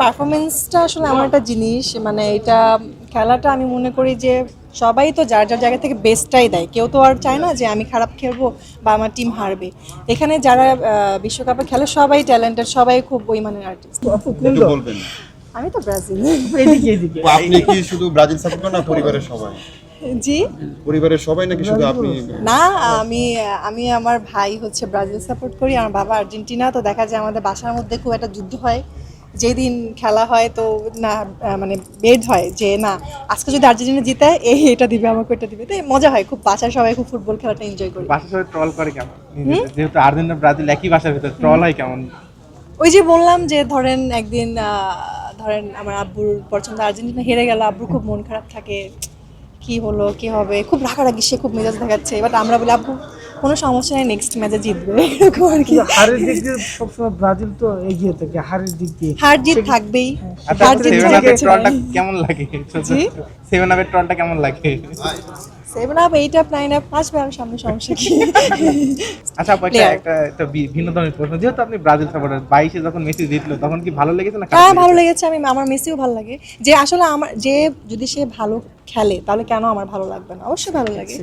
পারফরমেন্সটা আসলে আমার একটা জিনিস, মানে এটা খেলাটা আমি মনে করি যে সবাই তো যার যার জায়গা থেকে বেস্টটাই দেয়, কেউ তো আর চায় না যে আমি খারাপ খেলবো বা আমার টিম হারবে। এখানে যারা বিশ্বকাপে খেলে সবাই ট্যালেন্টেড, সবাই খুব ওই মানের আর্টিস্ট। একটু বলবেন। আমি তো ব্রাজিল। তো আপনি কি শুধু ব্রাজিল সাপোর্ট করেন না পরিবারের সবাই? জি পরিবারের সবাই নাকি শুধু আপনি? না, আমি আমি আমার ভাই হচ্ছে ব্রাজিল সাপোর্ট করি, আমার বাবা আর্জেন্টিনা। তো দেখা যায় আমাদের বাসার মধ্যে খুব একটা যুদ্ধ হয় যেদিন খেলা হয়। তো না মানে বেড হয় যে না আজকে যদি আর্জেন্টিনা জিতে এটা দিবে আমাকে, এটা দিবে, তো মজা হয় খুব। বাসায় সবাই খুব ফুটবল খেলাটা এনজয় করি। বাসার সবাই ট্রল করে কেমন? যেহেতু আর্জেন্টিনা ব্রাজিল একই বাসার ভিতরে, ট্রল হয় কেমন? ওই যে বললাম যে ধরেন একদিন ধরেন আমার আব্বুর পছন্দ আর্জেন্টিনা হেরে গেল, আব্বুর খুব মন খারাপ থাকে, কি হলো কি হবে, খুব রাগারাগি, সে খুব মেজাজ দেখাচ্ছে। এবার আমরা বলি আব্বু কোনো সমস্যা নেই, নেক্সট ম্যাচে জিতবে, এরকম আর কি। হারের দিক দিয়ে সবসময় ব্রাজিল তো এগিয়ে থাকে হারের দিক দিয়ে। হার জিত থাকবেই। আচ্ছা, হার জিত সেভেন ছাড়া আপের কিছু ট্রলটা নাই। কেমন লাগে? জি? সেভেন আপের ট্রলটা কেমন লাগে? 7 আপ 8 আপ 9 আপ আসবে আর সামনে, সমস্যা কি? আচ্ছা আপু, Player. একটা ভিন্ন ধরনের প্রশ্ন। যেহেতু আপনি ব্রাজিল সাপোর্টার, 22-এ যখন মেসি জিতলো তখন কি ভালো লেগেছে না খারাপ হ্যাঁ লেগেছে? ভালো লেগেছে, আমার মেসিও ভালো লাগে। যে আসলে আমার যে যদি সে ভালো খেলে তাহলে কেন আমার ভালো লাগবে না, অবশ্যই ভালো লাগে।